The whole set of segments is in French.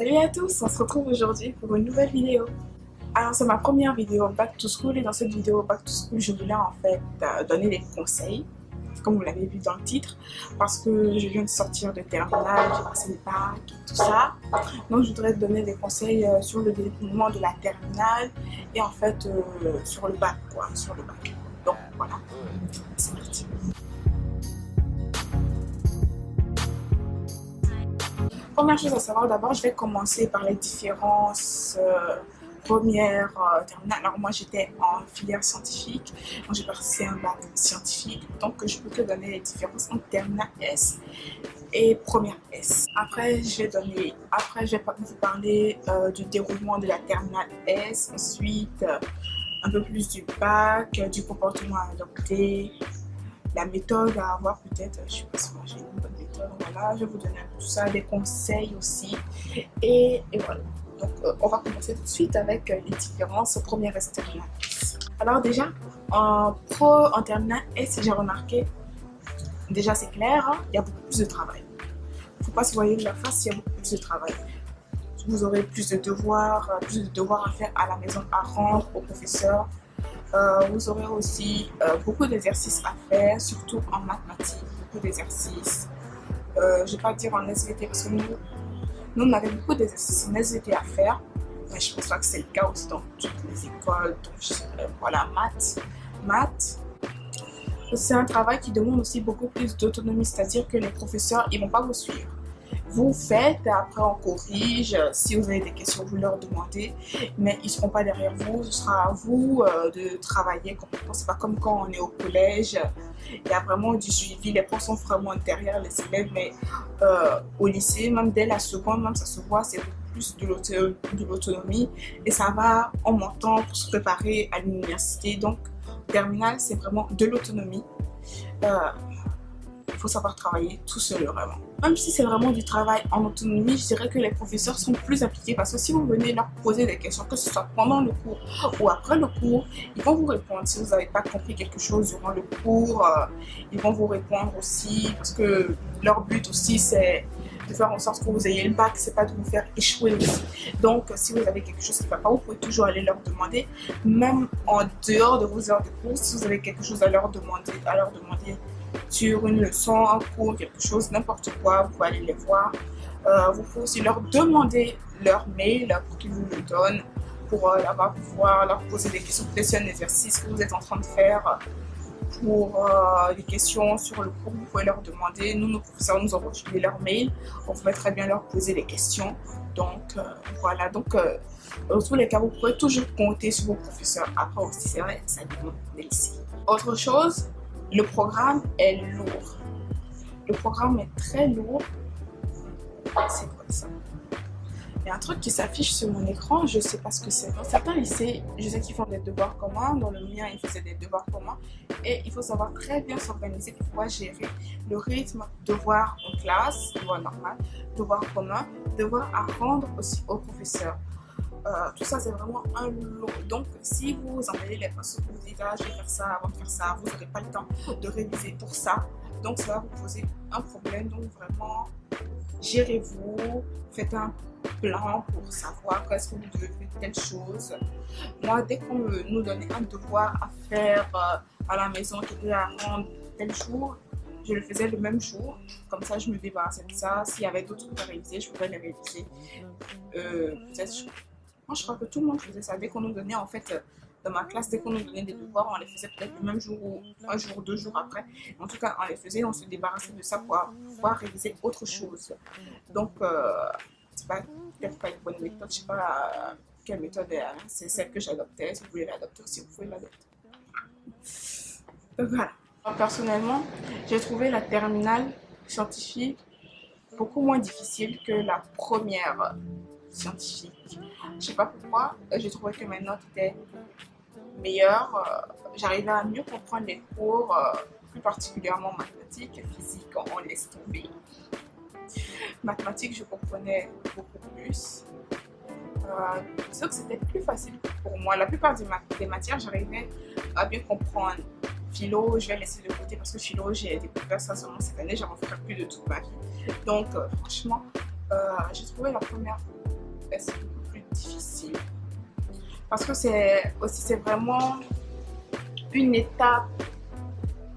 Salut à tous, on se retrouve aujourd'hui pour une nouvelle vidéo. Alors c'est ma première vidéo Back to School et dans cette vidéo Back to School je voulais en fait donner des conseils, comme vous l'avez vu dans le titre, parce que je viens de sortir de terminale, j'ai passé le bac et tout ça. Donc je voudrais donner des conseils sur le déroulement de la terminale et en fait sur le bac quoi, sur le bac. Donc voilà, c'est parti. Première chose à savoir, d'abord, je vais commencer par les différences premières terminales. Alors moi, j'étais en filière scientifique, donc j'ai passé un bac scientifique, donc je peux que donner les différences entre terminale S et première S. Après, je vais vous parler du déroulement de la terminale S, ensuite un peu plus du bac, du comportement à adopter, la méthode à avoir peut-être, je sais pas si moi j'ai une bonne méthode, voilà, je vais vous donner un peu tout ça, des conseils aussi, et voilà. Donc on va commencer tout de suite avec les différences première et terminale S. Alors déjà, en terminale S, j'ai remarqué, déjà c'est clair, hein, il y a beaucoup plus de travail. Il ne faut pas se voiler de la face, il y a beaucoup plus de travail. Vous aurez plus de devoirs à faire à la maison, à rendre au professeur. Vous aurez aussi beaucoup d'exercices à faire, surtout en mathématiques, beaucoup d'exercices. Je ne vais pas dire en SVT parce que nous on avait beaucoup d'exercices en SVT à faire, mais je pense pas que c'est le cas aussi dans toutes les écoles. Donc voilà, maths. C'est un travail qui demande aussi beaucoup plus d'autonomie, c'est-à-dire que les professeurs, ils ne vont pas vous suivre. Vous faites, après on corrige, si vous avez des questions, vous leur demandez, mais ils ne seront pas derrière vous, ce sera à vous de travailler complètement. C'est pas comme quand on est au collège, il y a vraiment du suivi, les profs sont vraiment derrière les élèves, mais au lycée, même dès la seconde, même ça se voit, c'est plus de l'autonomie et ça va en montant pour se préparer à l'université. Donc, terminale, c'est vraiment de l'autonomie. Il faut savoir travailler tout seul vraiment. Même si c'est vraiment du travail en autonomie, je dirais que les professeurs sont plus impliqués parce que si vous venez leur poser des questions, que ce soit pendant le cours ou après le cours, ils vont vous répondre. Si vous n'avez pas compris quelque chose durant le cours, ils vont vous répondre aussi parce que leur but aussi c'est de faire en sorte que vous ayez le bac, c'est pas de vous faire échouer aussi. Donc si vous avez quelque chose qui ne va pas, vous pouvez toujours aller leur demander, même en dehors de vos heures de cours, si vous avez quelque chose à leur demander sur une leçon, un cours, quelque chose, n'importe quoi, vous pouvez aller les voir. Vous pouvez aussi leur demander leur mail pour qu'ils vous le donnent, pour pouvoir leur poser des questions, peut-être sur un exercice que vous êtes en train de faire, pour des questions sur le cours, vous pouvez leur demander. Nous, nos professeurs nous ont reçu leur mail, on pouvait très bien leur poser des questions. Donc voilà, donc dans tous les cas, vous pouvez toujours compter sur vos professeurs. Après aussi, c'est vrai, ça dépend des lycées. Autre chose, le programme est lourd. Le programme est très lourd. C'est quoi ça? Il y a un truc qui s'affiche sur mon écran, je ne sais pas ce que c'est. Dans certains lycées, je sais qu'ils font des devoirs communs. Dans le mien, ils faisaient des devoirs communs. Et il faut savoir très bien s'organiser pour pouvoir gérer le rythme, devoir en classe, devoir normal, devoir commun, devoir à rendre aussi au professeur. Tout ça c'est vraiment un lot. Donc si vous envoyez les personnes, vous dites je vais faire ça avant de faire ça, vous n'aurez pas le temps de réviser pour ça, donc ça va vous poser un problème. Donc vraiment gérez-vous, faites un plan pour savoir est-ce que vous devez faire telle chose. Moi, dès qu'on nous donnait un devoir à faire à la maison qui était à rendre tel jour, je le faisais le même jour, comme ça je me débarrassais de ça. S'il y avait d'autres trucs à réviser, je pouvais les réviser. Moi, je crois que tout le monde faisait ça. Dès qu'on nous donnait, en fait, dans ma classe, dès qu'on nous donnait des devoirs, on les faisait peut-être le même jour ou un jour, 2 jours après. En tout cas, on les faisait, on se débarrassait de ça pour pouvoir réviser autre chose. Donc, c'est peut-être pas une bonne méthode. Je sais pas quelle méthode c'est celle que j'adoptais. Si vous voulez l'adopter, si vous pouvez l'adopter. Donc voilà. Personnellement, j'ai trouvé la terminale scientifique beaucoup moins difficile que la première scientifique. Je sais pas pourquoi, j'ai trouvé que mes notes étaient meilleures. J'arrivais à mieux comprendre les cours, plus particulièrement mathématiques et physique, on laisse tomber. Mathématiques, je comprenais beaucoup plus. Sauf que c'était plus facile pour moi. La plupart des matières, j'arrivais à bien comprendre. Philo, je vais laisser de côté parce que philo, j'ai découvert ça seulement cette année, j'en ferai plus de toute ma vie. Donc, franchement, j'ai trouvé la première S beaucoup plus difficile. Parce que c'est vraiment une étape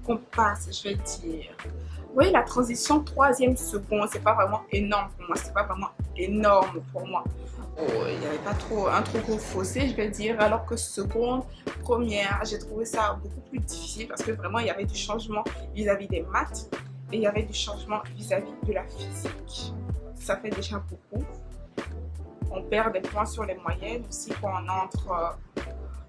qu'on passe, je vais dire. Vous voyez, la transition troisième seconde, c'est pas vraiment énorme pour moi. C'est pas vraiment énorme pour moi. Il n'y avait pas un trop gros fossé, je vais dire. Alors que seconde, première, j'ai trouvé ça beaucoup plus difficile parce que vraiment, il y avait du changement vis-à-vis des maths et il y avait du changement vis-à-vis de la physique. Ça fait déjà beaucoup. On perd des points sur les moyennes aussi quand on entre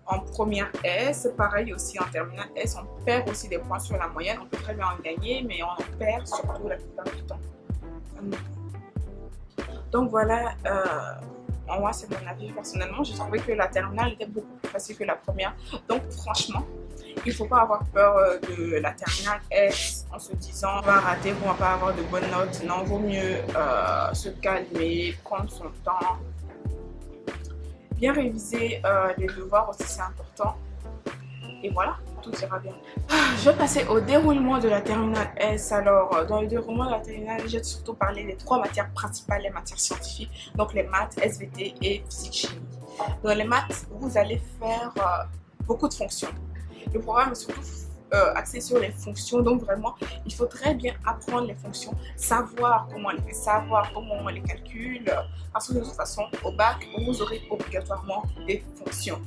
en première S. Pareil aussi en terminale S, on perd aussi des points sur la moyenne. On peut très bien en gagner, mais on en perd surtout la plupart du temps. Donc voilà, moi c'est mon avis personnellement. J'ai trouvé que la terminale était beaucoup plus facile que la première. Donc franchement, il ne faut pas avoir peur de la terminale S en se disant on va rater, on va pas avoir de bonnes notes. Non, vaut mieux se calmer, prendre son temps. Bien réviser les devoirs aussi, c'est important. Et voilà, tout ira bien. Je vais passer au déroulement de la terminale S. Alors, dans le déroulement de la terminale, j'ai surtout parlé des 3 matières principales, les matières scientifiques. Donc, les maths, SVT et physique-chimie. Dans les maths, vous allez faire beaucoup de fonctions. Le programme est surtout axé sur les fonctions. Donc, vraiment, il faut très bien apprendre les fonctions, savoir comment on les fait, savoir comment on les calcule. Parce que de toute façon, au bac, vous aurez obligatoirement des fonctions.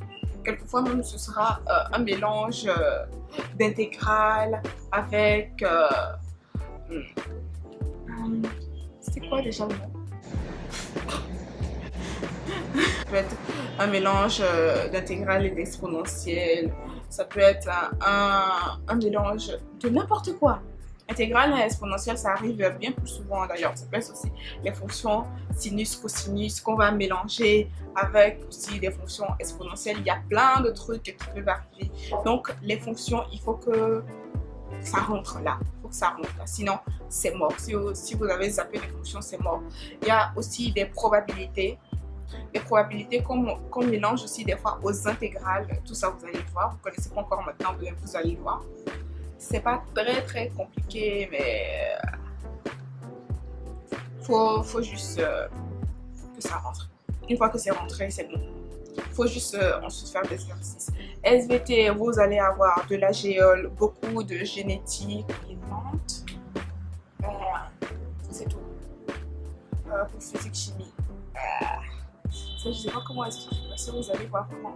Quelquefois même, ce sera un mélange d'intégrales avec... C'était quoi déjà le mot? Ça peut être un mélange d'intégrales et d'exponentielles. Ça peut être un mélange de n'importe quoi. Intégrale et exponentielle, ça arrive bien plus souvent d'ailleurs. Ça peut être aussi les fonctions sinus, cosinus qu'on va mélanger avec aussi des fonctions exponentielles. Il y a plein de trucs qui peuvent arriver. Donc les fonctions, il faut que ça rentre là. Il faut que ça rentre là. Sinon, c'est mort. Si vous avez zappé les fonctions, c'est mort. Il y a aussi des probabilités. Les probabilités qu'on mélange aussi des fois aux intégrales. Tout ça, vous allez voir. Vous ne connaissez pas encore maintenant, vous allez voir. C'est pas très compliqué, mais faut juste que ça rentre. Une fois que c'est rentré, c'est bon. Faut juste ensuite faire des exercices. SVT, vous allez avoir de la géole, beaucoup de génétique, vivante. C'est tout. Pour physique chimie. Ça, je sais pas comment expliquer parce que vous allez voir vraiment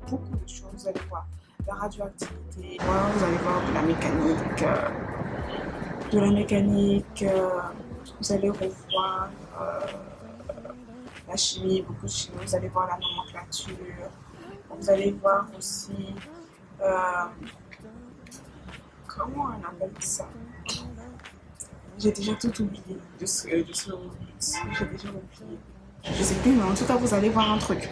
beaucoup de choses. Vous allez voir la radioactivité, vous allez voir de la mécanique, vous allez revoir la chimie, beaucoup de chimie, vous allez voir la nomenclature, vous allez voir aussi, comment on appelle ça? J'ai déjà tout oublié de ce j'ai déjà oublié. Je sais plus, mais en tout cas, vous allez voir un truc.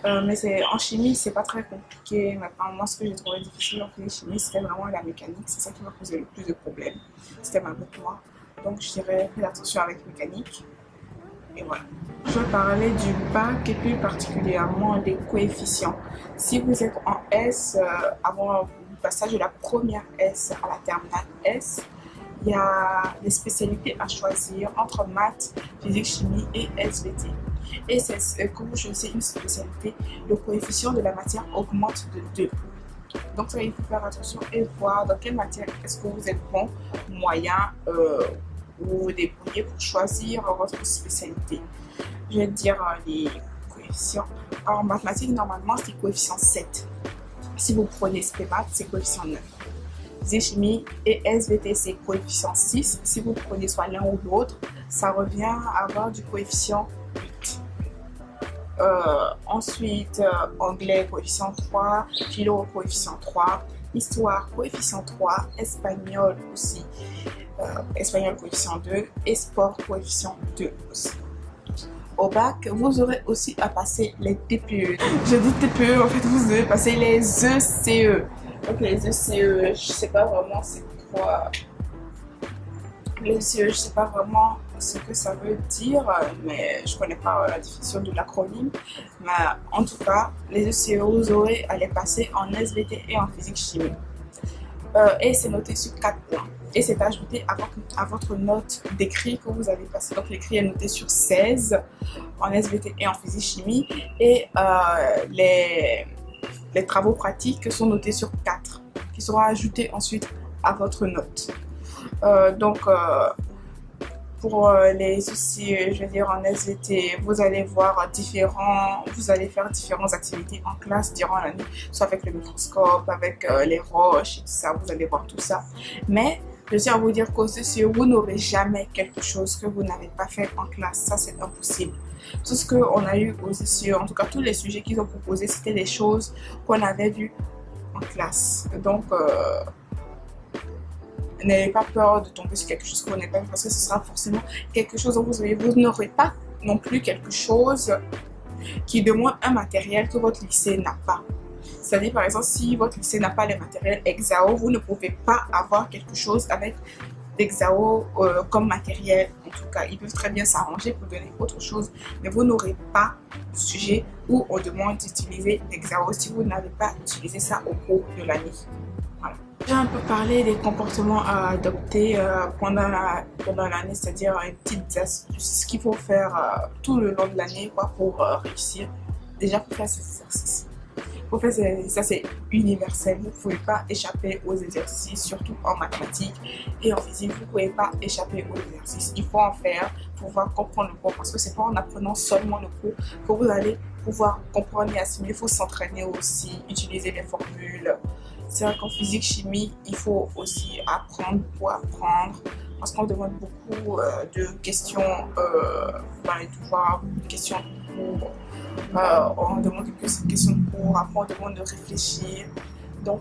Mais en chimie, c'est pas très compliqué. Maintenant, moi, ce que j'ai trouvé difficile en chimie, c'était vraiment la mécanique. C'est ça qui m'a posé le plus de problèmes. C'était ma note noire. Donc, je dirais, faites attention avec mécanique. Et voilà. Je vais parler du bac et plus particulièrement des coefficients. Si vous êtes en S, avant le passage de la première S à la terminale S, il y a des spécialités à choisir entre maths, physique, chimie et SVT. Et comme je sais une spécialité, le coefficient de la matière augmente de 2. Donc ça, il faut faire attention et voir dans quelle matière est-ce que vous êtes bon, moyen, ou vous débrouillez pour choisir votre spécialité. Je vais dire les coefficients. En mathématiques, normalement, c'est coefficient 7. Si vous prenez SPMath, c'est coefficient 9. Physique, chimie et SVT, c'est coefficient 6. Si vous prenez soit l'un ou l'autre, ça revient à avoir du coefficient 8. Ensuite, anglais, coefficient 3, philo, coefficient 3, histoire, coefficient 3, espagnol aussi, espagnol, coefficient 2, et sport, coefficient 2 aussi. Au bac, vous aurez aussi à passer les TPE. Je dis TPE, en fait, vous devez passer les ECE. Donc les ECE, je sais pas vraiment c'est quoi. Les ECE, je sais pas vraiment ce que ça veut dire, mais je connais pas la définition de l'acronyme. Mais en tout cas, les ECE, vous aurez à les passer en SVT et en physique chimie. Et c'est noté sur 4 points. et c'est ajouté à votre note d'écrit que vous avez passé. Donc l'écrit est noté sur 16 en SVT et en physique-chimie, et les travaux pratiques sont notés sur 4, qui seront ajoutés ensuite à votre note. Pour les soucis, je veux dire, en SVT, vous allez faire différentes activités en classe durant l'année, soit avec le microscope, avec les roches et tout ça, vous allez voir tout ça. Mais je tiens à vous dire qu'au CCE, vous n'aurez jamais quelque chose que vous n'avez pas fait en classe. Ça, c'est impossible. Tout ce qu'on a eu au CCE, en tout cas tous les sujets qu'ils ont proposés, c'était des choses qu'on avait vues en classe. Donc, n'ayez pas peur de tomber sur quelque chose que vous n'avez pas vu, parce que ce sera forcément quelque chose dont vous n'aurez pas non plus quelque chose qui demande un matériel que votre lycée n'a pas. C'est-à-dire, par exemple, si votre lycée n'a pas les matériels Exao, vous ne pouvez pas avoir quelque chose avec l'Exao comme matériel. En tout cas, ils peuvent très bien s'arranger pour donner autre chose, mais vous n'aurez pas de sujet où on demande d'utiliser l'Exao si vous n'avez pas utilisé ça au cours de l'année. Voilà. J'ai un peu parlé des comportements à adopter pendant l'année, c'est-à-dire une petite astuce qu'il faut faire tout le long de l'année pour réussir. Déjà, pour faire ces exercices. Pour faire ces exercices, c'est universel. Vous ne pouvez pas échapper aux exercices, surtout en mathématiques et en physique. Vous ne pouvez pas échapper aux exercices. Il faut en faire pour pouvoir comprendre le cours, parce que ce n'est pas en apprenant seulement le cours que vous allez pouvoir comprendre et assimiler. Il faut s'entraîner aussi, utiliser les formules. C'est vrai qu'en physique, chimie, il faut aussi apprendre pour apprendre, parce qu'on demande beaucoup de questions dans les devoirs, beaucoup de questions pour, on demande des questions pour apprendre, on demande de réfléchir. Donc,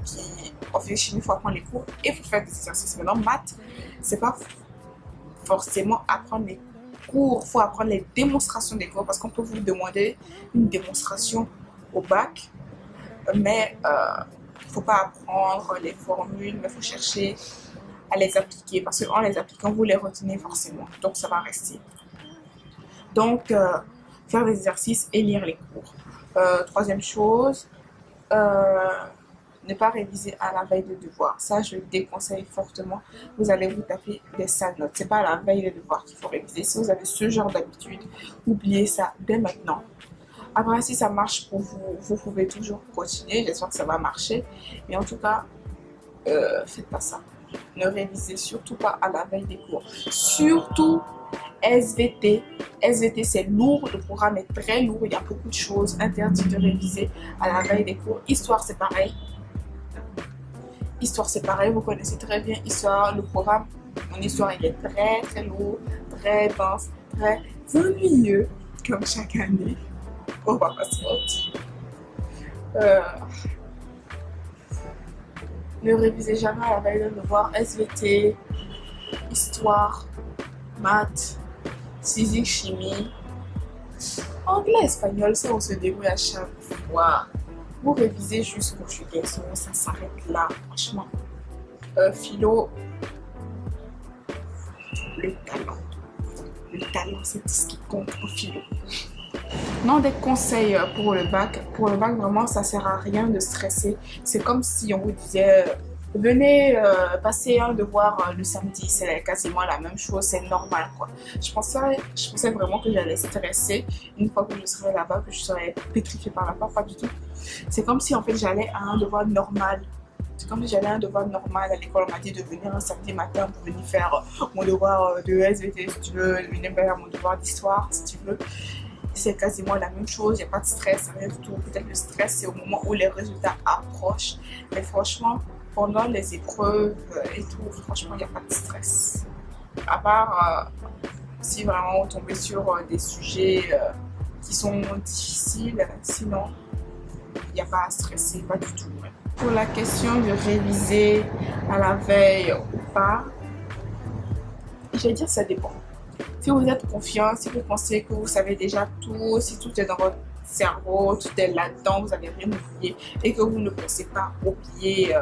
en physique, chimie, il faut apprendre les cours et il faut faire des exercices. Maintenant, maths, c'est pas forcément apprendre les cours, il faut apprendre les démonstrations des cours, parce qu'on peut vous demander une démonstration au bac, mais il ne faut pas apprendre les formules, mais il faut chercher à les appliquer, parce qu'en les appliquant, vous les retenez forcément. Donc, ça va rester. Donc, faire des exercices et lire les cours. Troisième chose, ne pas réviser à la veille de devoir. Ça, je le déconseille fortement. Vous allez vous taper des sales notes. Ce n'est pas à la veille des devoirs qu'il faut réviser. Si vous avez ce genre d'habitude, oubliez ça dès maintenant. Après, si ça marche pour vous, vous pouvez toujours continuer. J'espère que ça va marcher. Mais en tout cas, faites pas ça. Ne révisez surtout pas à la veille des cours. Surtout SVT. SVT, c'est lourd. Le programme est très lourd. Il y a beaucoup de choses interdites de réviser à la veille des cours. Histoire, c'est pareil. Histoire, c'est pareil. Vous connaissez très bien Histoire. Le programme en Histoire, il est très, très lourd, très dense, très ennuyeux, comme chaque année. On va pas se mentir. Ne révisez jamais à la veille de devoir. SVT, Histoire, maths, physique, chimie, anglais, espagnol, ça on se débrouille à chaque fois. Vous révisez juste conjugaison, ça s'arrête là, franchement. Philo, le talent. Le talent, c'est tout ce qui compte au philo. Non, des conseils pour le bac. Pour le bac, vraiment, ça sert à rien de stresser. C'est comme si on vous disait, venez passer un devoir le samedi. C'est quasiment la même chose, c'est normal, quoi. Je pensais vraiment que j'allais stresser une fois que je serais là-bas, que je serais pétrifiée par la peur, pas du tout. C'est comme si, en fait, j'allais à un devoir normal. C'est comme si j'allais à un devoir normal à l'école. On m'a dit de venir un samedi matin pour venir faire mon devoir de SVT, si tu veux, de venir faire mon devoir d'histoire, si tu veux. C'est quasiment la même chose, il n'y a pas de stress, rien du tout. Peut-être le stress, c'est au moment où les résultats approchent. Mais franchement, pendant les épreuves et tout, franchement, il n'y a pas de stress. À part si vraiment vous tombez sur des sujets qui sont difficiles, sinon, il n'y a pas à stresser, pas du tout. Pour la question de réviser à la veille ou pas, je vais dire ça dépend. Si vous êtes confiant, si vous pensez que vous savez déjà tout, si tout est dans votre cerveau, tout est là-dedans, vous n'avez rien oublié et que vous ne pensez pas oublier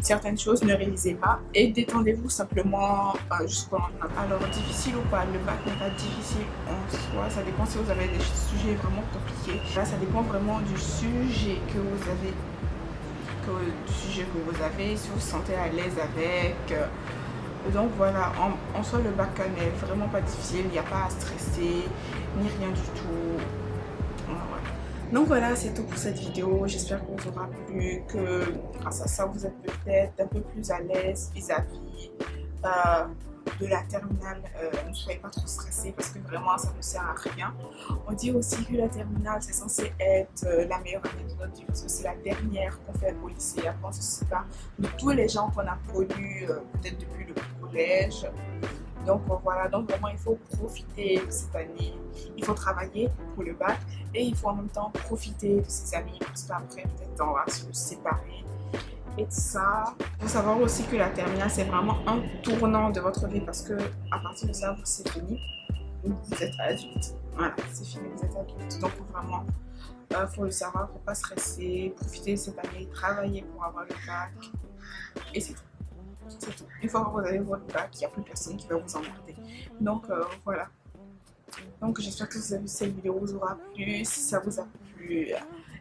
certaines choses, ne révisez pas et détendez-vous simplement jusqu'au lendemain. Alors, difficile ou pas, le bac n'est pas difficile en soi, ça dépend si vous avez des sujets vraiment compliqués. Là, ça dépend vraiment du sujet que vous avez, si vous vous sentez à l'aise avec. Donc voilà, en soi le bac n'est vraiment pas difficile, il n'y a pas à stresser, ni rien du tout. Voilà. Donc voilà, c'est tout pour cette vidéo. J'espère que vous aura plu, que grâce à ça, vous êtes peut-être un peu plus à l'aise vis-à-vis de la terminale. Ne soyez pas trop stressés parce que vraiment, ça ne sert à rien. On dit aussi que la terminale, c'est censé être la meilleure année de notre vie parce que c'est la dernière qu'on fait au lycée. Après, on se sépare de tous les gens qu'on a connus peut-être depuis le collège. Donc voilà, donc vraiment il faut profiter de cette année, il faut travailler pour le bac et il faut en même temps profiter de ses amis parce qu'après peut-être on va se séparer et tout ça. Il faut savoir aussi que la terminale c'est vraiment un tournant de votre vie parce que à partir de ça c'est fini, vous êtes adulte. Voilà, c'est fini, vous êtes adulte. Donc vraiment, faut le savoir, faut pas stresser, profiter de cette année, travailler pour avoir le bac et c'est tout. C'est tout. Une fois que vous avez votre bac, il n'y a plus personne qui va vous emmerder. Donc voilà. Donc j'espère que cette vidéo vous aura plu. Si ça vous a plu,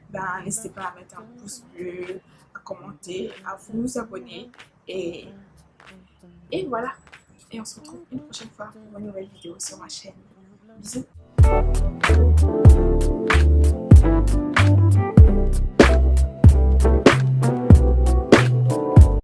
ben, n'hésitez pas à mettre un pouce bleu, à commenter, à vous abonner. Et voilà. Et on se retrouve une prochaine fois pour une nouvelle vidéo sur ma chaîne. Bisous.